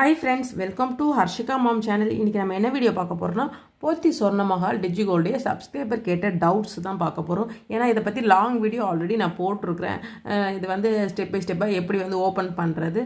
Hi friends, welcome to Harshika Mom channel. இன்னைக்கு நம்ம என்ன வீடியோ பார்க்க போறோம்னா போத்தி சொர்ணமஹால் டிஜிகோல்டே சப்ஸ்கிரைபர் கேட்ட டவுட்ஸ் தான் பார்க்க போகிறோம். ஏன்னா இதை பற்றி லாங் வீடியோ ஆல்ரெடி நான் போட்டிருக்கிறேன். இது வந்து ஸ்டெப் பை ஸ்டெப்பாக எப்படி வந்து ஓப்பன் பண்ணுறது,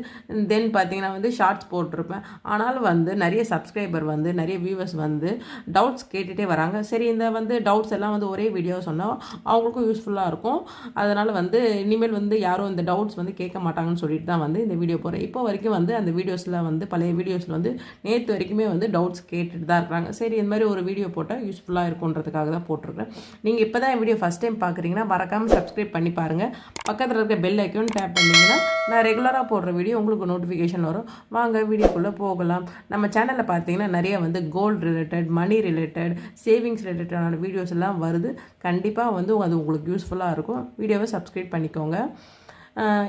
தென் பார்த்தீங்கன்னா வந்து ஷார்ட்ஸ் போட்டிருப்பேன். ஆனாலும் வந்து நிறைய சப்ஸ்கிரைபர் வந்து நிறைய வியூவர்ஸ் வந்து டவுட்ஸ் கேட்டுகிட்டே வராங்க. சரி, இந்த வந்து டவுட்ஸ் எல்லாம் வந்து ஒரே வீடியோ சொன்னால் அவங்களுக்கும் யூஸ்ஃபுல்லாக இருக்கும். அதனால் வந்து இனிமேல் வந்து யாரும் இந்த டவுட்ஸ் வந்து கேட்க மாட்டாங்கன்னு சொல்லிட்டு தான் வந்து இந்த வீடியோ போகிறேன். இப்போ வரைக்கும் வந்து அந்த வீடியோஸில் வந்து பழைய வீடியோஸில் வந்து நேற்று வரைக்குமே வந்து டவுட்ஸ் கேட்டுட்டு தான் இருக்கிறாங்க. சரி, இந்த மாதிரி ஒரு வீடியோ போட்டால் யூஸ்ஃபுல்லாக இருக்குன்றதுக்காக தான் போட்டிருக்கேன். நீங்கள் இப்போ தான் என் வீடியோ ஃபஸ்ட் டைம் பார்க்குறீங்கன்னா மறக்காமல் சப்ஸ்கிரைப் பண்ணி பாருங்கள். பக்கத்தில் இருக்க பெல் ஐக்கான் டேப் பண்ணிங்கன்னா நான் ரெகுலராக போடுற வீடியோ உங்களுக்கு நோட்டிஃபிகேஷன் வரும். வாங்க வீடியோக்குள்ளே போகலாம். நம்ம சேனலில் பார்த்தீங்கன்னா நிறைய வந்து gold related, money related, savings ரிலேட்டடான வீடியோஸ் எல்லாம் வருது. கண்டிப்பாக வந்து அது உங்களுக்கு யூஸ்ஃபுல்லாக இருக்கும். வீடியோவை சப்ஸ்கிரைப் பண்ணிக்கோங்க.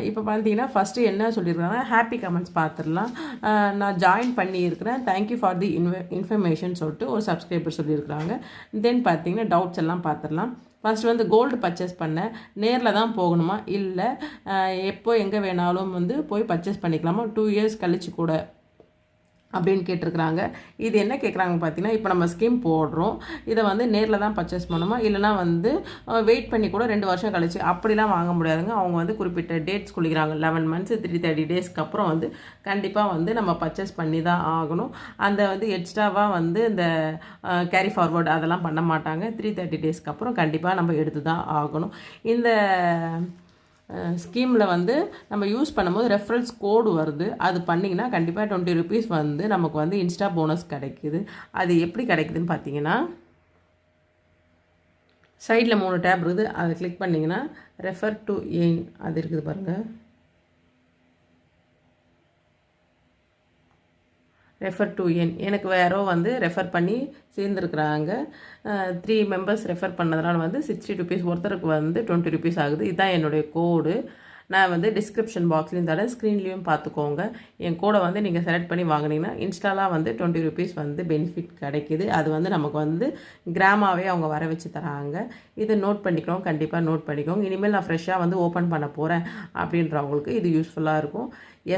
இப்போ பார்த்தீங்கன்னா ஃபஸ்ட்டு என்ன சொல்லியிருக்காங்கன்னா ஹாப்பி கமெண்ட்ஸ் பார்த்துடலாம். நான் ஜாயின் பண்ணியிருக்கிறேன், தேங்க்யூ ஃபார் தி இன்ஃபர்மேஷன் சொல்லிட்டு ஒரு சப்ஸ்கிரைபர் சொல்லியிருக்கிறாங்க. தென் பார்த்தீங்கன்னா டவுட்ஸ் எல்லாம் பார்த்துடலாம். ஃபஸ்ட் வந்து கோல்டு பர்ச்சேஸ் பண்ண நேரில் தான் போகணுமா, இல்லை எப்போ எங்கே வேணாலும் வந்து போய் பர்ச்சேஸ் பண்ணிக்கலாமா, 2 இயர்ஸ் கழிச்சு கூட அப்படின்னு கேட்டிருக்கிறாங்க. இது என்ன கேட்குறாங்க பார்த்தீங்கன்னா, இப்போ நம்ம ஸ்கீம் போடுறோம், இதை வந்து நேரில் தான் பர்ச்சேஸ் பண்ணணுமா, இல்லைனா வந்து வெயிட் பண்ணி கூட 2 வருஷம் கழிச்சு அப்படிலாம் வாங்க முடியாதுங்க. அவங்க வந்து குறிப்பிட்ட டேட்ஸ் கொடுக்குறாங்க. 11 months 330 daysக்கு அப்புறம் வந்து கண்டிப்பாக வந்து நம்ம பர்ச்சேஸ் பண்ணி தான் ஆகணும். அந்த வந்து எக்ஸ்ட்ராவாக வந்து இந்த கேரி ஃபார்வர்டு அதெல்லாம் பண்ண மாட்டாங்க. 330 daysக்கு அப்புறம் கண்டிப்பாக நம்ம எடுத்து தான் ஆகணும். இந்த ஸ்கீமில் வந்து நம்ம யூஸ் பண்ணும்போது ரெஃபரன்ஸ் கோடு வருது. அது பண்ணிங்கன்னா கண்டிப்பாக 20 rupees வந்து நமக்கு வந்து இன்ஸ்டா போனஸ் கிடைக்குது. அது எப்படி கிடைக்குதுன்னு பார்த்தீங்கன்னா, சைடில் 3 டேப் இருக்குது. அதை கிளிக் பண்ணிங்கன்னா ரெஃபர் டு எயின் அது இருக்குது பாருங்கள். ரெஃபர் டு என் எனக்கு வேறோ வந்து ரெஃபர் பண்ணி சேர்ந்துருக்குறாங்க. 3 members ரெஃபர் பண்ணதுனால வந்து 60 rupees, ஒருத்தருக்கு வந்து 20 rupees ஆகுது. இதுதான் என்னுடைய கோடு. நான் வந்து டிஸ்கிரிப்ஷன் பாக்ஸ்லேயும் தரேன், ஸ்க்ரீன்லேயும் பார்த்துக்கோங்க. என் கோடை வந்து நீங்கள் செலக்ட் பண்ணி வாங்கினீங்கன்னா இன்ஸ்டாலாக வந்து 20 rupees வந்து பெனிஃபிட் கிடைக்கிது. அது வந்து நமக்கு வந்து கிராமாவே அவங்க வர வச்சு தராங்க. இதை நோட் பண்ணிக்கிறோம், கண்டிப்பாக நோட் பண்ணிக்கோங்க. இனிமேல் நான் ஃப்ரெஷ்ஷாக வந்து ஓப்பன் பண்ண போகிறேன் அப்படின்றவங்களுக்கு இது யூஸ்ஃபுல்லாக இருக்கும்.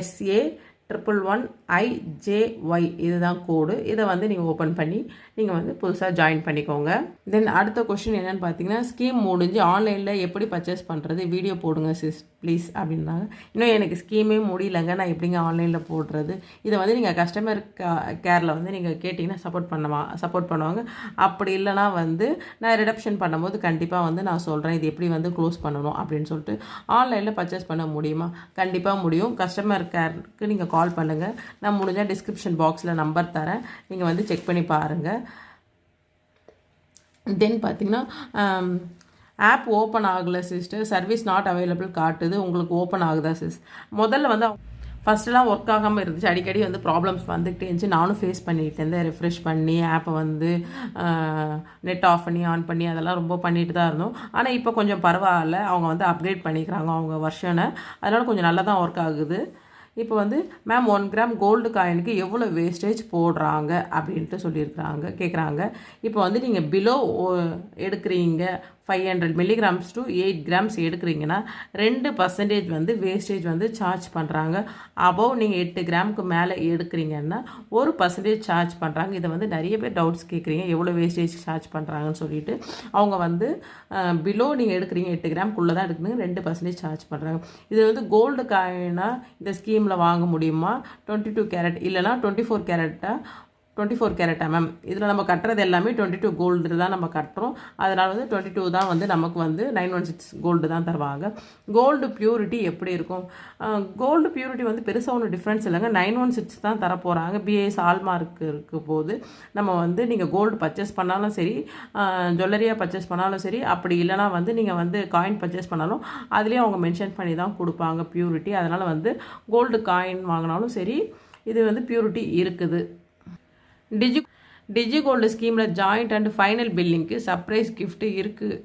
SA11IJY இதுதான் கோடு. இதை வந்து நீங்கள் ஓப்பன் பண்ணி நீங்கள் வந்து புதுசாக ஜாயின் பண்ணிக்கோங்க. தென் அடுத்த கொஸ்டின் என்னென்னு பார்த்தீங்கன்னா, ஸ்கீம் முடிஞ்சு ஆன்லைனில் எப்படி பர்ச்சேஸ் பண்ணுறது, வீடியோ போடுங்க சிஸ் ப்ளீஸ் அப்படின்னாங்க. இன்னும் எனக்கு ஸ்கீமே முடியலைங்க, நான் எப்படிங்க ஆன்லைனில் போடுறது. இதை வந்து நீங்கள் கஸ்டமர் கேரில் வந்து நீங்கள் கேட்டிங்கன்னா சப்போர்ட் பண்ணுவாங்க. அப்படி இல்லைனா வந்து நான் ரிடப்ஷன் பண்ணும்போது கண்டிப்பாக வந்து நான் சொல்கிறேன் இது எப்படி வந்து க்ளோஸ் பண்ணணும் அப்படின்னு சொல்லிட்டு. ஆன்லைனில் பர்ச்சேஸ் பண்ண முடியுமா? கண்டிப்பாக முடியும். கஸ்டமர் கேருக்கு நீங்கள் கால் பண்ணுங்கள். நான் முடிஞ்சால் டிஸ்கிரிப்ஷன் பாக்ஸில் நம்பர் தரேன், நீங்கள் வந்து செக் பண்ணி பாருங்கள். தென் பார்த்தீங்கன்னா ஆப் ஓப்பன் ஆகலை சிஸ்டர், சர்வீஸ் நாட் அவைலபிள் காட்டுது, உங்களுக்கு ஓப்பன் ஆகுதா சிஸ்? முதல்ல வந்து ஃபஸ்ட்டெல்லாம் ஒர்க் ஆகாமல் இருந்துச்சு, அடிக்கடி வந்து ப்ராப்ளம்ஸ் வந்துக்கிட்டே இருந்துச்சு. நானும் ஃபேஸ் பண்ணிகிட்டு இருந்தேன். ரெஃப்ரெஷ் பண்ணி ஆப்பை வந்து நெட் ஆஃப் பண்ணி ஆன் பண்ணி அதெல்லாம் ரொம்ப பண்ணிட்டு தான் இருந்தோம். ஆனால் இப்போ கொஞ்சம் பரவாயில்ல, அவங்க வந்து அப்கிரேட் பண்ணிக்கிறாங்க அவங்க வெர்ஷனை, அதனால் கொஞ்சம் நல்லா தான் ஒர்க் ஆகுது. இப்போ வந்து மேம் 1 gram கோல்டு காயினுக்கு எவ்வளோ வேஸ்டேஜ் போடுறாங்க அப்படின்ட்டு சொல்லியிருக்கிறாங்க, கேட்குறாங்க. இப்போ வந்து நீங்கள் பிலோ எடுக்கிறீங்க 500 milligrams to 8 grams எடுக்கிறீங்கன்னா 2% வந்து வேஸ்டேஜ் வந்து சார்ஜ் பண்ணுறாங்க. அபவ் நீங்கள் 8 gramக்கு மேலே எடுக்கிறீங்கன்னா 1% சார்ஜ் பண்ணுறாங்க. இதை வந்து நிறைய பேர் டவுட்ஸ் கேட்குறீங்க, எவ்வளோ வேஸ்டேஜ் சார்ஜ் பண்ணுறாங்கன்னு சொல்லிட்டு. அவங்க வந்து பிலோ நீங்கள் எடுக்கிறீங்க 8 gramக்குள்ளே தான் எடுக்கிறீங்க, 2% சார்ஜ் பண்ணுறாங்க. இது வந்து கோல்டு காயினாக இந்த ஸ்கீமில் வாங்க முடியுமா? 22 carat இல்லைனா 24 carat 24 carat மேம். இதில் நம்ம கட்டுறது எல்லாமே 22 கோல்டு தான் நம்ம கட்டுறோம். அதனால் வந்து 22 தான் வந்து நமக்கு வந்து 916 கோல்டு தான் தருவாங்க. கோல்டு பியூரிட்டி எப்படி இருக்கும்? கோல்டு பியூரிட்டி வந்து பெருசாக ஒன்றும் டிஃப்ரென்ஸ் இல்லைங்க. 916 தான் தரப்போகிறாங்க. BIS ஹால்மார்க் இருக்க போது நம்ம வந்து நீங்கள் கோல்டு பர்ச்சேஸ் பண்ணாலும் சரி, ஜுவல்லரியாக பர்ச்சேஸ் பண்ணாலும் சரி, அப்படி இல்லைனா வந்து நீங்கள் வந்து காயின் பர்ச்சேஸ் பண்ணாலும் அதுலேயும் அவங்க மென்ஷன் பண்ணி தான் கொடுப்பாங்க பியூரிட்டி. அதனால் வந்து கோல்டு காயின் வாங்கினாலும் சரி இது வந்து பியூரிட்டி இருக்குது. டிஜி கோல்டு ஸ்கீமில் ஜாயிண்ட் அண்ட் ஃபைனல் பில்லிங்க்கு சர்ப்ரைஸ் கிஃப்ட் இருக்குது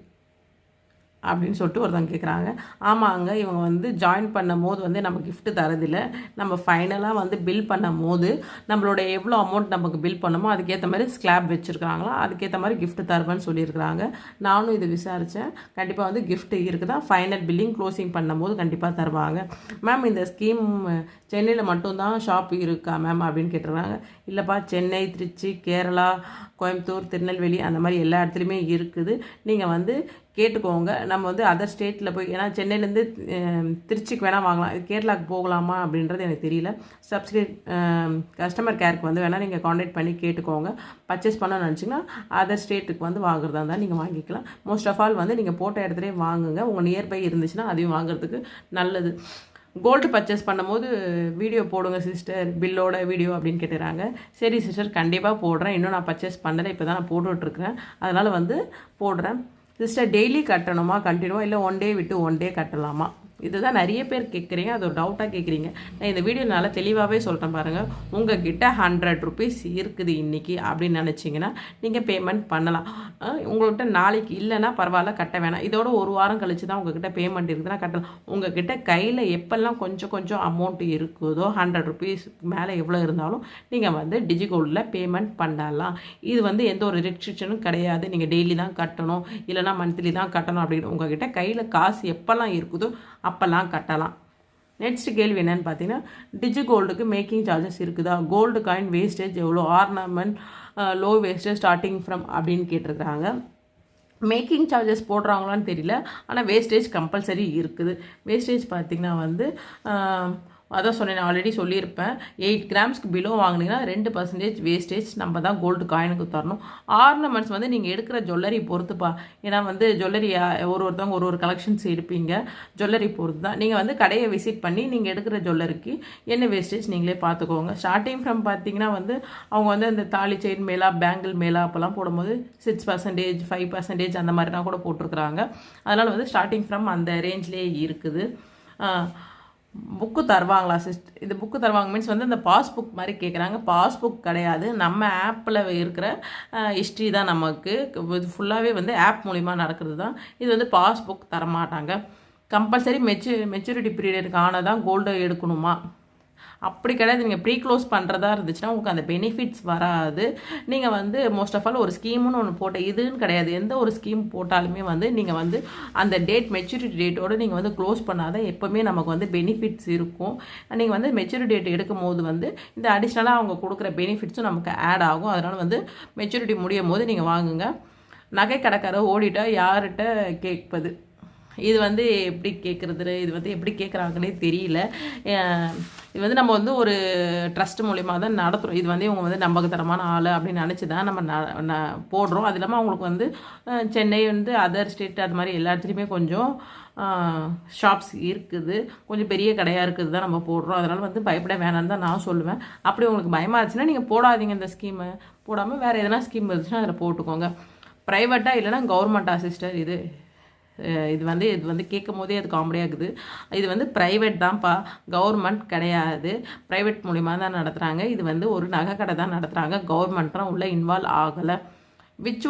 அப்படின்னு சொல்லிட்டு ஒருத்தவங்க கேட்குறாங்க. ஆமாங்க, இவங்க வந்து ஜாயின் பண்ணும் போது வந்து நம்ம கிஃப்ட் தரதில்லை. நம்ம ஃபைனலாக வந்து பில் பண்ணும் போது நம்மளோட எவ்வளோ அமௌண்ட் நமக்கு பில் பண்ணமோ அதுக்கேற்ற மாதிரி ஸ்லாப் வச்சுருக்காங்களா, அதுக்கேற்ற மாதிரி கிஃப்ட் தருவேன்னு சொல்லியிருக்கிறாங்க. நானும் இது விசாரித்தேன். கண்டிப்பாக வந்து கிஃப்ட் இருக்குதா, ஃபைனல் பில்லிங் க்ளோசிங் பண்ணும்போது கண்டிப்பாக தருவாங்க. மேம் இந்த ஸ்கீம் சென்னையில் மட்டும்தான் ஷாப் இருக்கா மேம் அப்படின்னு கேட்டுருக்காங்க. இல்லைப்பா, சென்னை, திருச்சி, கேரளா, கோயம்புத்தூர், திருநெல்வேலி அந்த மாதிரி எல்லா இடத்துலையுமே இருக்குது. நீங்கள் வந்து கேட்டுக்கோங்க. நம்ம வந்து அதர் ஸ்டேட்டில் போய், ஏன்னா சென்னையிலேருந்து திருச்சிக்கு வேணால் வாங்கலாம், கேரளாவுக்கு போகலாமா அப்படின்றது எனக்கு தெரியல. கஸ்டமர் கேருக்கு வந்து வேணால் நீங்கள் காண்டாக்ட் பண்ணி கேட்டுக்கோங்க. பர்ச்சேஸ் பண்ணணும்னு நினச்சிங்கன்னா அதர் ஸ்டேட்டுக்கு வந்து வாங்குறதா இருந்தால் நீங்கள் வாங்கிக்கலாம். மோஸ்ட் ஆஃப் ஆல் வந்து நீங்கள் போட்ட இடத்துலேயே வாங்குங்க. உங்கள் நியர்பை இருந்துச்சுன்னா அதையும் வாங்குறதுக்கு நல்லது. கோல்டு பர்ச்சேஸ் பண்ணும்போது வீடியோ போடுங்க சிஸ்டர், பில்லோட வீடியோ அப்படின்னு கேட்டுறாங்க. சரி சிஸ்டர், கண்டிப்பாக போடுறேன். இன்னும் நான் பர்ச்சேஸ் பண்ணலை, இப்போ தான் நான் போட்டுட்ருக்கிறேன், அதனால் வந்து போடுறேன். சிஸ்டர் டெய்லி கட்டணுமா கண்டினியூவாக, இல்லை ஒன் டே விட்டு ஒன் டே கட்டலாமா? இதுதான் நிறைய பேர் கேட்குறீங்க, அது ஒரு டவுட்டாக கேட்குறீங்க. நான் இந்த வீடியோ நல்லா தெளிவாகவே சொல்கிறேன் பாருங்கள். உங்கள் கிட்ட 100 rupees இருக்குது இன்றைக்கி அப்படின்னு நினச்சிங்கன்னா நீங்கள் பேமெண்ட் பண்ணலாம். உங்கள்கிட்ட நாளைக்கு இல்லைன்னா பரவாயில்ல, கட்ட வேணாம். இதோட ஒரு வாரம் கழிச்சு தான் உங்கள்கிட்ட பேமெண்ட் இருக்குதுன்னா கட்டலாம். உங்கள்கிட்ட கையில் எப்போல்லாம் கொஞ்சம் அமௌண்ட் இருக்குதோ 100 rupees மேலே எவ்வளோ இருந்தாலும் நீங்கள் வந்து டிஜிகோல்டில் பேமெண்ட் பண்ணலாம். இது வந்து எந்த ஒரு ரெஸ்ட்ரிக்ஷனும் கிடையாது. நீங்கள் டெய்லி தான் கட்டணும், இல்லைனா மந்த்லி தான் கட்டணும் அப்படின்னு உங்கள்கிட்ட கையில் காசு எப்போல்லாம் இருக்குதோ அப்போல்லாம் கட்டலாம். நெக்ஸ்ட் கேள்வி என்னன்னு பார்த்தீங்கன்னா, டிஜிகோல்டுக்கு மேக்கிங் சார்ஜஸ் இருக்குதா, கோல்டு காயின் வேஸ்டேஜ் எவ்வளோ, ornament low wastage starting from அப்படின்னு கேட்டிருக்கிறாங்க. மேக்கிங் சார்ஜஸ் போடுறாங்களான்னு தெரியல, ஆனால் வேஸ்டேஜ் கம்பல்சரி இருக்குது. வேஸ்டேஜ் பார்த்திங்கன்னா வந்து அதான் சொன்னேன், நான் ஆல்ரெடி சொல்லியிருப்பேன். 8 கிராம்ஸ்க்கு பிலோ வாங்கினீங்கன்னா 2% வேஸ்டேஜ் நம்ம தான் கோல்டு காயினுக்கு தரணும். ஆர்னமெண்ட்ஸ் வந்து நீங்கள் எடுக்கிற ஜுவல்லரி பொறுத்துப்பா. ஏன்னா வந்து ஜுவல்லரி ஒருத்தவங்க ஒரு கலெக்ஷன்ஸ் எடுப்பீங்க, ஜுவல்லரி பொறுத்து தான். நீங்கள் வந்து கடையை விசிட் பண்ணி நீங்கள் எடுக்கிற ஜுவல்லரிக்கு என்ன வேஸ்டேஜ் நீங்களே பார்த்துக்கோங்க. ஸ்டார்டிங் ஃப்ரம் பார்த்தீங்கன்னா வந்து அவங்க வந்து அந்த தாலி செயின் மேலா, பேங்கிள் மேலா அப்போல்லாம் போடும்போது 6%, 5% அந்த மாதிரி தான் கூட போட்டிருக்கிறாங்க. அதனால் வந்து ஸ்டார்டிங் ஃப்ரம் அந்த ரேஞ்ச்லேயே இருக்குது. புக்கு தருவாங்களா சிஸ்டர்? இது புக்கு தருவாங்க மீன்ஸ் வந்து இந்த பாஸ்புக் மாதிரி கேட்குறாங்க. பாஸ்புக் கிடையாது, நம்ம ஆப்பில் இருக்கிற ஹிஸ்ட்ரி தான் நமக்கு. இது ஃபுல்லாகவே வந்து ஆப் மூலிமா நடக்கிறது தான். இது வந்து பாஸ்புக் தரமாட்டாங்க. கம்பல்சரி மெச்சூரிட்டி பீரியடுக்கு ஆனதான் கோல்டு எடுக்கணுமா? அப்படி கிடையாது. நீங்கள் ப்ரீ க்ளோஸ் பண்ணுறதா இருந்துச்சுன்னா உங்களுக்கு அந்த பெனிஃபிட்ஸ் வராது. நீங்கள் வந்து மோஸ்ட் ஆஃப் ஆல் ஒரு ஸ்கீம்னு ஒன்று போட்ட இதுன்னு கிடையாது, எந்த ஒரு ஸ்கீம் போட்டாலுமே வந்து நீங்கள் வந்து அந்த டேட் மெச்சூரிட்டி டேட்டோடு நீங்கள் வந்து க்ளோஸ் பண்ணாதான் எப்போவுமே நமக்கு வந்து பெனிஃபிட்ஸ் இருக்கும். நீங்கள் வந்து மெச்சூரிட்டி டேட் எடுக்கும் போது வந்து இந்த அடிஷ்னலாக அவங்க கொடுக்குற பெனிஃபிட்ஸும் நமக்கு ஆட் ஆகும். அதனால் வந்து மெச்சூரிட்டி முடியும் போது நீங்கள் வாங்குங்க. நகை கடைக்காரர் ஓடிட்டா யார்கிட்ட கேட்பது? இது வந்து எப்படி கேட்குறது, இது வந்து எப்படி கேட்குறாங்கன்னே தெரியல. இது வந்து நம்ம வந்து ஒரு ட்ரஸ்ட் மூலிமா தான் நடத்துகிறோம். இது வந்து இவங்க வந்து நம்பகத்தரமான ஆள் அப்படின்னு நினச்சி தான் நம்ம போடுறோம். அது இல்லாமல் அவங்களுக்கு வந்து சென்னை வந்து அதர் ஸ்டேட் அது மாதிரி எல்லா இடத்துலையுமே கொஞ்சம் ஷாப்ஸ் இருக்குது, கொஞ்சம் பெரிய கடையாக இருக்குது தான் நம்ம போடுறோம். அதனால் வந்து பயப்பட வேணான்னு தான் நான் சொல்லுவேன். அப்படி உங்களுக்கு பயமாக இருந்துச்சுன்னா நீங்கள் போடாதீங்க. இந்த ஸ்கீமை போடாமல் வேறு எதனா ஸ்கீம் இருந்துச்சுன்னா அதில் போட்டுக்கோங்க. ப்ரைவேட்டாக இல்லைனா கவர்மெண்ட்டா சிஸ்டர்? இது வந்து கேட்கும் போதே அது காமெடியாக இருக்குது. இது வந்து ப்ரைவேட் தான்ப்பா, கவர்மெண்ட் கிடையாது. ப்ரைவேட் மூலிமா தான் நடத்துகிறாங்க. இது வந்து ஒரு நகை கடை தான் நடத்துகிறாங்க, கவர்மெண்ட்லாம் உள்ளே இன்வால்வ் ஆகலை. Which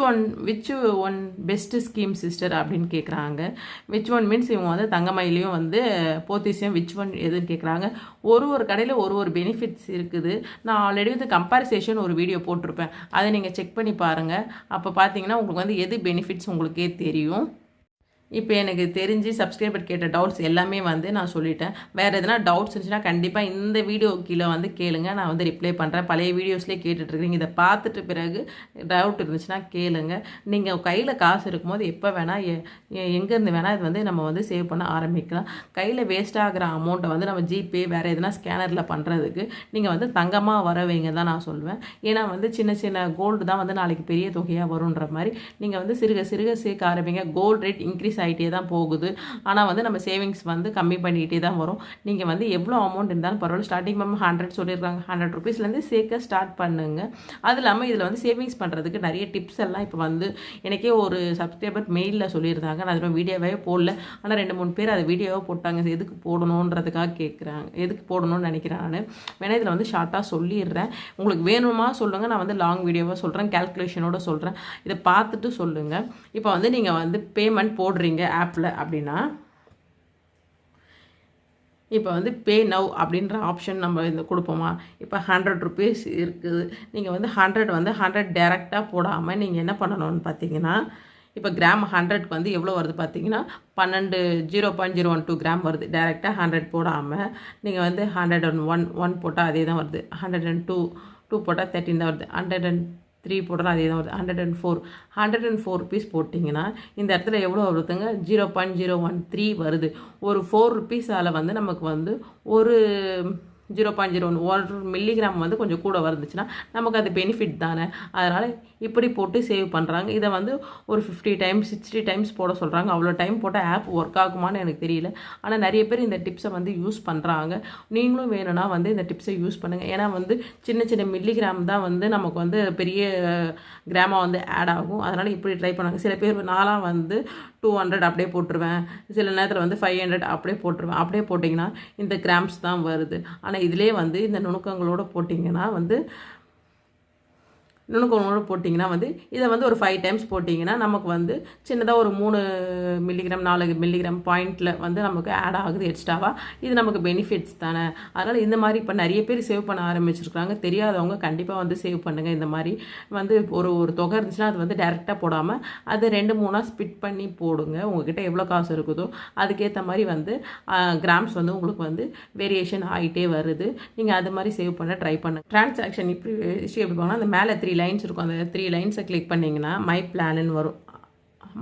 one best scheme sister அப்படின்னு கேட்குறாங்க. விச் ஒன் மீன்ஸ் இவங்க வந்து தங்கமயிலையும் வந்து போத்தீஸையும் விச் ஒன் எதுன்னு கேட்குறாங்க. ஒரு கடையில் ஒரு பெனிஃபிட்ஸ் இருக்குது. நான் ஆல்ரெடி வந்து கம்பேரிசேஷன் ஒரு வீடியோ போட்டிருப்பேன், அதை நீங்கள் செக் பண்ணி பாருங்கள். அப்போ பார்த்தீங்கன்னா உங்களுக்கு வந்து எது பெனிஃபிட்ஸ் உங்களுக்கே தெரியும். இப்போ எனக்கு தெரிஞ்சு சப்ஸ்கிரைபர் கேட்ட டவுட்ஸ் எல்லாமே வந்து நான் சொல்லிட்டேன். வேறு எதனா டவுட்ஸ் இருந்துச்சுன்னா கண்டிப்பாக இந்த வீடியோ கீழே வந்து கேளுங்க, நான் வந்து ரிப்ளை பண்ணுறேன். பழைய வீடியோஸ்லேயே கேட்டுட்ருக்கீங்க, இதை பார்த்துட்டு பிறகு டவுட் இருந்துச்சுன்னா கேளுங்க. நீங்கள் கையில் காசு இருக்கும்போது எப்போ வேணால் எங்கேருந்து வேணால் இது வந்து நம்ம வந்து சேவ் பண்ண ஆரம்பிக்கலாம். கையில் வேஸ்ட் ஆகிற அமௌண்ட்டை வந்து நம்ம ஜிபே வேறு எதனா ஸ்கேனரில் பண்ணுறதுக்கு நீங்கள் வந்து தங்கமாக வர வைங்க தான் நான் சொல்லுவேன். ஏன்னா வந்து சின்ன கோல்டு தான் வந்து நாளைக்கு பெரிய தொகையாக வருன்ற மாதிரி நீங்கள் வந்து சிறுக சேர்க்க ஆரம்பிங்க. கோல்டு ரேட் இன்க்ரீஸ் ஆகிட்டே தான் போகுது, ஆனால் வந்து நம்ம சேவிங்ஸ் வந்து கம்மி பண்ணிக்கிட்டே தான் வரும். நீங்கள் வந்து எவ்வளோ அமௌண்ட் இருந்தாலும் பரவாயில்ல, ஸ்டார்டிங் நம்ம 100 சொல்லியிருக்காங்க, 100 rupeesலேருந்து சேர்க்க ஸ்டார்ட் பண்ணுங்க. அது இல்லாமல் இதில் வந்து சேவிங்ஸ் பண்ணுறதுக்கு நிறைய டிப்ஸ் எல்லாம் இப்போ வந்து எனக்கே ஒரு சப்ஸ்கிரைபர் மெயிலில் சொல்லியிருந்தாங்க. நான் அதில் வீடியோவே போடல, ஆனால் 2-3 பேர் அதை வீடியோவாக போட்டாங்க. எதுக்கு போடணுன்றதுக்காக கேட்குறாங்க, எதுக்கு போடணும்னு நினைக்கிறேன். நான் வேணால் இதில் வந்து ஷார்ட்டாக சொல்லிடுறேன். உங்களுக்கு வேணுமா சொல்லுங்கள், நான் வந்து லாங் வீடியோவாக சொல்கிறேன், கேல்குலேஷனோட சொல்கிறேன். இதை பார்த்துட்டு சொல்லுங்கள். இப்போ வந்து நீங்கள் வந்து பேமெண்ட் போடுறீங்க போடுறீங்க ஆப்பில் அப்படின்னா இப்போ வந்து பே நவ் அப்படின்ற ஆப்ஷன் நம்ம இந்த கொடுப்போமா. இப்போ 100 ருபீஸ் இருக்குது. நீங்கள் வந்து 100 டேரெக்டாக போடாமல் நீங்கள் என்ன பண்ணணும்னு பார்த்தீங்கன்னா, இப்போ கிராம் 100க்கு வந்து எவ்வளோ வருது பார்த்தீங்கன்னா 0.012 கிராம் வருது. டேரெக்டாக 100 போடாமல் நீங்கள் வந்து 101 போட்டால் அதே தான் வருது. 102 போட்டால் 13 தான் வருது. 103 போட்டால் அதே தான் வருது. 104 ருபீஸ் போட்டிங்கன்னா இந்த இடத்துல எவ்வளோ வருதுங்க, 0.013 வருது. ஒரு 4 ருபீஸால் வந்து நமக்கு வந்து ஒரு 0.01 மில்லிகிராம் வந்து கொஞ்சம் கூட வந்துச்சுன்னா நமக்கு அது பெனிஃபிட் தானே. அதனால் இப்படி போட்டு சேவ் பண்ணுறாங்க. இதை வந்து ஒரு 50 டைம்ஸ் 60 டைம்ஸ் போட சொல்கிறாங்க. அவ்வளோ டைம் போட்டால் ஆப் ஒர்க் ஆகுமான்னு எனக்கு தெரியல. ஆனால் நிறைய பேர் இந்த டிப்ஸை வந்து யூஸ் பண்ணுறாங்க. நீங்களும் வேணும்னா வந்து இந்த டிப்ஸை யூஸ் பண்ணுங்கள். ஏன்னா வந்து சின்ன சின்ன மில்லிகிராம் தான் வந்து நமக்கு வந்து பெரிய கிராமாக வந்து ஆட் ஆகும். அதனால் இப்படி ட்ரை பண்ணாங்க. சில பேர் நான்லாம் வந்து 200 அப்படியே போட்டுருவேன். சில நேரத்தில் வந்து 500 அப்படியே போட்டுருவேன். அப்படியே போட்டிங்கன்னா இந்த கிராம்ஸ் தான் வருது. ஆனால் இதிலே வந்து இந்த நுணுக்கங்களோடு போட்டிங்கன்னா வந்து வந்து இதை வந்து ஒரு 5 டைம்ஸ் போட்டிங்கன்னா நமக்கு வந்து சின்னதாக ஒரு 3 மில்லிகிராம் 4 மில்லிகிராம் பாயிண்டில் வந்து நமக்கு ஆட் ஆகுது எக்ஸ்ட்ராவாக. இது நமக்கு பெனிஃபிட்ஸ் தானே. அதனால் இந்த மாதிரி இப்போ நிறைய பேர் சேவ் பண்ண ஆரம்பிச்சிருக்காங்க. தெரியாதவங்க கண்டிப்பாக வந்து சேவ் பண்ணுங்கள். இந்த மாதிரி வந்து ஒரு தொகை இருந்துச்சுன்னா அது வந்து டேரெக்டாக போடாமல் அது 2-3 ஸ்பிட் பண்ணி போடுங்க. உங்கள்கிட்ட எவ்வளோ காசு இருக்குதோ அதுக்கேற்ற மாதிரி வந்து கிராம்ஸ் வந்து உங்களுக்கு வந்து வேரியேஷன் ஆகிட்டே வருது. நீங்கள் அது மாதிரி சேவ் பண்ண ட்ரை பண்ணுங்கள். ட்ரான்சாக்ஷன் இப்படி எப்படி போனால் அந்த மேலே 3 லைன்ஸ் இருக்கும். அந்த 3 லைன்ஸை கிளிக் பண்ணிங்கன்னா மை பிளான்னு வரும்.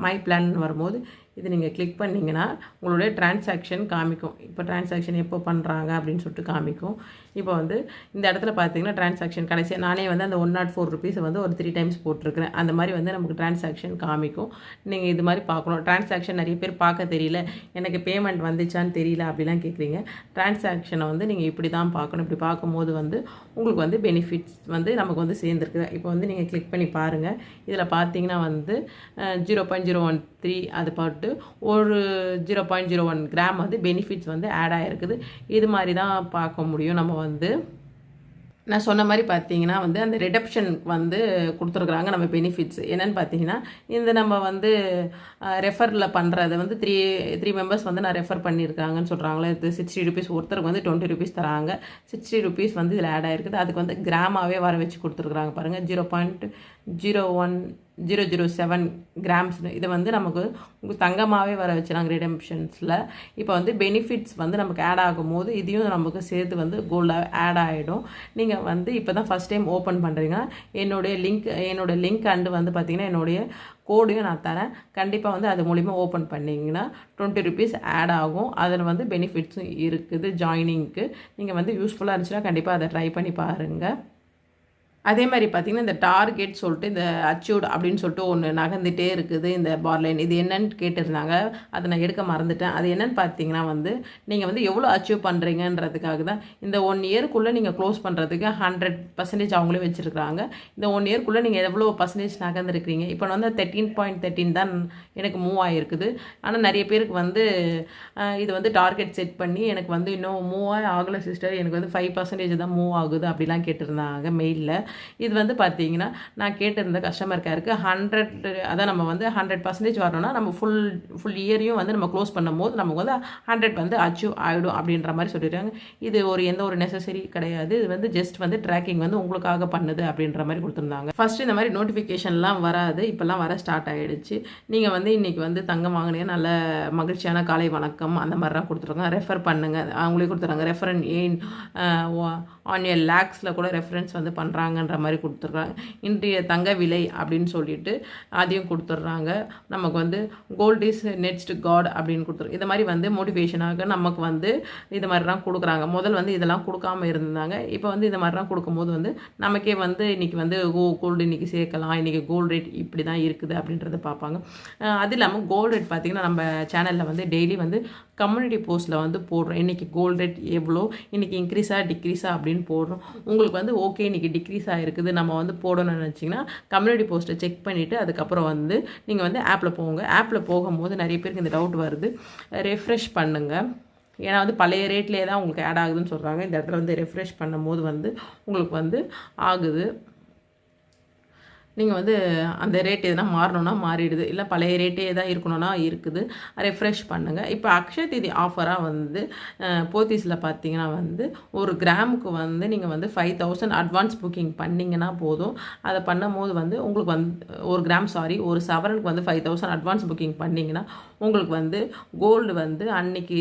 மை பிளான் வரும்போது இது நீங்கள் கிளிக் பண்ணிங்கன்னா உங்களுடைய டிரான்சாக்ஷன் காமிக்கும். இப்போ டிரான்சாக்ஷன் எப்போ பண்ணுறாங்க அப்படின்னு சொல்லிட்டு காமிக்கும். இப்போ வந்து இந்த இடத்துல பார்த்தீங்கன்னா டிரான்சாக்ஷன் கடைசியாக நானே வந்து அந்த 104 ருபீஸை வந்து ஒரு 3 டைம்ஸ் போட்டிருக்கிறேன். அந்த மாதிரி வந்து நமக்கு டிரான்சாக்ஷன் காமிக்கும். நீங்கள் இது மாதிரி பார்க்கணும். டிரான்சாக்ஷன் நிறைய பேர் பார்க்க தெரியல, எனக்கு பேமெண்ட் வந்துச்சான்னு தெரியல அப்படிலாம் கேட்குறீங்க. டிரான்சாக்ஷனை வந்து நீங்கள் இப்படி தான் பார்க்கணும். இப்படி பார்க்கும்போது வந்து உங்களுக்கு வந்து பெனிஃபிட்ஸ் வந்து நமக்கு வந்து சேர்ந்துருக்குது. இப்போ வந்து நீங்கள் கிளிக் பண்ணி பாருங்கள். இதில் பார்த்தீங்கன்னா வந்து 0.013 அது பாட்டு ஒரு 0.01 கிராம் வந்து பெனிஃபிட்ஸ் வந்து ஆட் ஆகிருக்குது. இது மாதிரி தான் பார்க்க முடியும். நம்ம வந்து நான் சொன்ன மாதிரி பார்த்தீங்கன்னா வந்து அந்த ரிடப்ஷனுக்கு வந்து கொடுத்துருக்குறாங்க நம்ம பெனிஃபிட்ஸ் என்னென்னு பார்த்தீங்கன்னா, இந்த நம்ம வந்து ரெஃபரில் பண்ணுறது வந்து த்ரீ மெம்பர்ஸ் வந்து நான் ரெஃபர் பண்ணியிருக்காங்கன்னு சொல்கிறாங்களே. இது 60 ருபீஸ், ஒருத்தருக்கு வந்து 20 ருபீஸ் தராங்க. 60 ருபீஸ் வந்து இதில் ஆட் ஆகிருக்குது. அதுக்கு வந்து கிராமாவே வர வச்சு கொடுத்துருக்குறாங்க பாருங்கள். 0.007 கிராம்ஸ்னு இதை வந்து நமக்கு தங்கமாகவே வர வச்சுறாங்க ரிடம்ஷன்ஸில். இப்போ வந்து பெனிஃபிட்ஸ் வந்து நமக்கு ஆட் ஆகும்போது இதையும் நமக்கு சேர்த்து வந்து கோல்டாக ஆட் ஆகிடும். நீங்கள் வந்து இப்போ தான் ஃபஸ்ட் டைம் ஓப்பன் பண்ணுறீங்கன்னா என்னோடய லிங்க் அண்டு வந்து பார்த்திங்கன்னா என்னுடைய கோடையும் நான் தரேன். கண்டிப்பாக வந்து அது மூலிமா ஓப்பன் பண்ணிங்கன்னா 20 ருபீஸ் ஆட் ஆகும். அதில் வந்து பெனிஃபிட்ஸும் இருக்குது ஜாயினிங்க்கு. நீங்கள் வந்து யூஸ்ஃபுல்லாக இருந்துச்சுன்னா கண்டிப்பாக அதை ட்ரை பண்ணி பாருங்கள். அதே மாதிரி பார்த்திங்கன்னா இந்த டார்கெட் சொல்லிட்டு இந்த அச்சீவ்ட் அப்படின்னு சொல்லிட்டு ஒன்று நகர்ந்துகிட்டே இருக்குது இந்த பார்லைன். இது என்னன்னு கேட்டிருந்தாங்க, அதை நான் எடுக்க மறந்துட்டேன். அது என்னென்னு பார்த்தீங்கன்னா வந்து நீங்கள் வந்து எவ்வளோ அச்சீவ் பண்ணுறீங்கன்றதுக்காக தான். இந்த 1 இயருக்குள்ளே நீங்கள் க்ளோஸ் பண்ணுறதுக்கு 100% அவங்களே வச்சுருக்காங்க. இந்த 1 இயருக்குள்ளே நீங்கள் எவ்வளோ % நகர்ந்துருக்கிறீங்க. இப்போ வந்து 13.13 தான் எனக்கு மூவ் ஆகிருக்குது. ஆனால் நிறைய பேருக்கு வந்து இது வந்து டார்கெட் செட் பண்ணி எனக்கு வந்து இன்னும் மூவ் ஆகலை சிஸ்டர், எனக்கு வந்து 5% தான் மூவ் ஆகுது அப்படிலாம் கேட்டிருந்தாங்க மெயிலில். இது வந்து பார்த்தீங்கன்னா நான் கேட்டிருந்த கஸ்டமர் கேருக்கு 100 அதான் நம்ம வந்து 100% வரணும்னா நம்ம ஃபுல் இயரையும் வந்து நம்ம க்ளோஸ் பண்ணும் போது நமக்கு வந்து 100 வந்து அச்சீவ் ஆகிடும் அப்படின்ற மாதிரி சொல்லிடுறாங்க. இது எந்த ஒரு நெசசரி கிடையாது. இது வந்து ஜஸ்ட் வந்து ட்ராக்கிங் வந்து உங்களுக்காக பண்ணுது அப்படின்ற மாதிரி கொடுத்துருந்தாங்க. ஃபஸ்ட்டு இந்த மாதிரி நோட்டிஃபிகேஷன்லாம் வராது, இப்போல்லாம் வர ஸ்டார்ட் ஆகிடுச்சு. நீங்கள் வந்து இன்றைக்கி வந்து தங்கம் வாங்கினீங்க, நல்ல மகிழ்ச்சியான காலை வணக்கம் அந்த மாதிரிலாம் கொடுத்துருக்காங்க. ரெஃபர் பண்ணுங்கள் அவங்களே கொடுத்துருக்காங்க. ரெஃபரன் ஏன் ஆன் ஏ லேக்ஸில் கூட ரெஃபரன்ஸ் வந்து பண்ணுறாங்கன்ற மாதிரி கொடுத்துட்றாங்க. இன்றைய தங்க விலை அப்படின்னு சொல்லிட்டு அதையும் கொடுத்துட்றாங்க. நமக்கு வந்து கோல்ட் இஸ் நெக்ஸ்ட் காட் அப்படின்னு கொடுத்துருங்க. இது மாதிரி வந்து மோட்டிவேஷனாக நமக்கு வந்து இது மாதிரிலாம் கொடுக்குறாங்க. முதல் வந்து இதெல்லாம் கொடுக்காமல் இருந்தாங்க. இப்போ வந்து இது மாதிரிலாம் கொடுக்கும்போது வந்து நமக்கே வந்து இன்றைக்கி வந்து கோல்டு இன்றைக்கி சேர்க்கலாம், இன்றைக்கி கோல்டு ரேட் இப்படி தான் இருக்குது அப்படின்றத பார்ப்பாங்க. அது இல்லாமல் கோல்டு ரேட் பார்த்திங்கன்னா நம்ம சேனலில் வந்து டெய்லி வந்து கம்யூனிட்டி போஸ்ட்டில் வந்து போடுறோம். இன்றைக்கி கோல்டு ரேட் எவ்வளோ, இன்றைக்கி இன்க்ரீஸாக டிக்ரீஸாக அப்படின்னு போடுறோம். உங்களுக்கு வந்து ஓகே இன்றைக்கி டிக்ரீஸ் ஆகிருக்குது நம்ம வந்து போடணும்னு நினச்சிங்கன்னா கம்யூனிட்டி போஸ்ட்டை செக் பண்ணிவிட்டு அதுக்கப்புறம் வந்து நீங்கள் வந்து ஆப்பில் போங்க. ஆப்பில் போகும்போது நிறைய பேருக்கு இந்த டவுட் வருது, ரெஃப்ரெஷ் பண்ணுங்கள். ஏன்னா வந்து பழைய ரேட்லேயே தான் உங்களுக்கு ஆட் ஆகுதுன்னு சொல்கிறாங்க. இந்த இடத்துல வந்து ரெஃப்ரெஷ் பண்ணும்போது வந்து உங்களுக்கு வந்து ஆகுது. நீங்கள் வந்து அந்த ரேட் எதுனா மாறணும்னா மாறிடுது, இல்லை பழைய ரேட்டே எதாவது இருக்கணும்னா இருக்குது. ரெஃப்ரெஷ் பண்ணுங்கள். இப்போ அக்ஷய தீதி ஆஃபராக வந்து போத்தீஸில் பார்த்தீங்கன்னா வந்து ஒரு கிராமுக்கு வந்து நீங்கள் வந்து 5000 அட்வான்ஸ் புக்கிங் பண்ணிங்கன்னா போதும். அதை பண்ணும்போது வந்து உங்களுக்கு வந்து ஒரு சவரனுக்கு வந்து 5000 அட்வான்ஸ் புக்கிங் பண்ணிங்கன்னா உங்களுக்கு வந்து கோல்டு வந்து அன்றைக்கி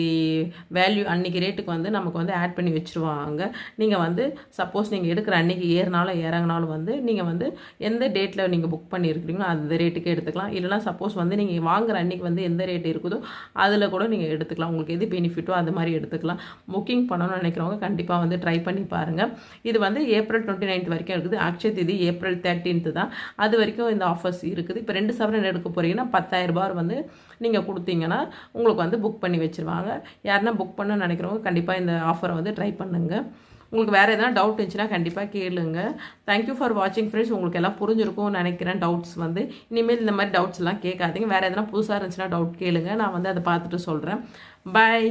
ரேட்டுக்கு வந்து நமக்கு வந்து ஆட் பண்ணி வச்சுருவாங்க. நீங்கள் வந்து சப்போஸ் நீங்கள் எடுக்கிற அன்றைக்கி ஏறினாலும் இறங்கினாலும் வந்து நீங்கள் வந்து எந்த டேட்டில் நீங்கள் புக் பண்ணியிருக்கிறீங்களோ அந்த ரேட்டுக்கே எடுத்துக்கலாம். இல்லைனா சப்போஸ் வந்து நீங்கள் வாங்குகிற அன்றைக்கி வந்து எந்த ரேட் இருக்குதோ அதில் கூட நீங்கள் எடுத்துக்கலாம். உங்களுக்கு எது பெனிஃபிட்டோ அது மாதிரி எடுத்துக்கலாம். புக்கிங் பண்ணணும்னு நினைக்கிறவங்க கண்டிப்பாக வந்து ட்ரை பண்ணி பாருங்கள். இது வந்து ஏப்ரல் 29 வரைக்கும் இருக்குது. அக்ஷய தீதி ஏப்ரல் 13 தான். அது வரைக்கும் இந்த ஆஃபர்ஸ் இருக்குது. இப்போ 2 சவரன் எடுக்க போகிறீங்கன்னா 10,000 ரூபாய் வந்து நீங்கள் கொடுத்தீங்கன்னா உங்களுக்கு வந்து புக் பண்ணி வச்சுருவாங்க. யாருன்னா புக் பண்ணணும்னு நினைக்கிறவங்க கண்டிப்பாக இந்த ஆஃபரை வந்து ட்ரை பண்ணுங்கள். உங்களுக்கு வேறு எதனா டவுட் இருந்துச்சுன்னா கண்டிப்பாக கேளுங்க. தேங்க்யூ ஃபார் வாட்சிங் ஃப்ரெண்ட்ஸ். உங்களுக்கு எல்லாம் புரிஞ்சிருக்கும்னு நினைக்கிறேன். டவுட்ஸ் வந்து இனிமேல் இந்த மாதிரி டவுட்ஸ் எல்லாம் கேட்காதீங்க. வேறு எதனா புதுசாக இருந்துச்சுன்னா டவுட் கேளுங்க. நான் வந்து அதை பார்த்துட்டு சொல்கிறேன். பை.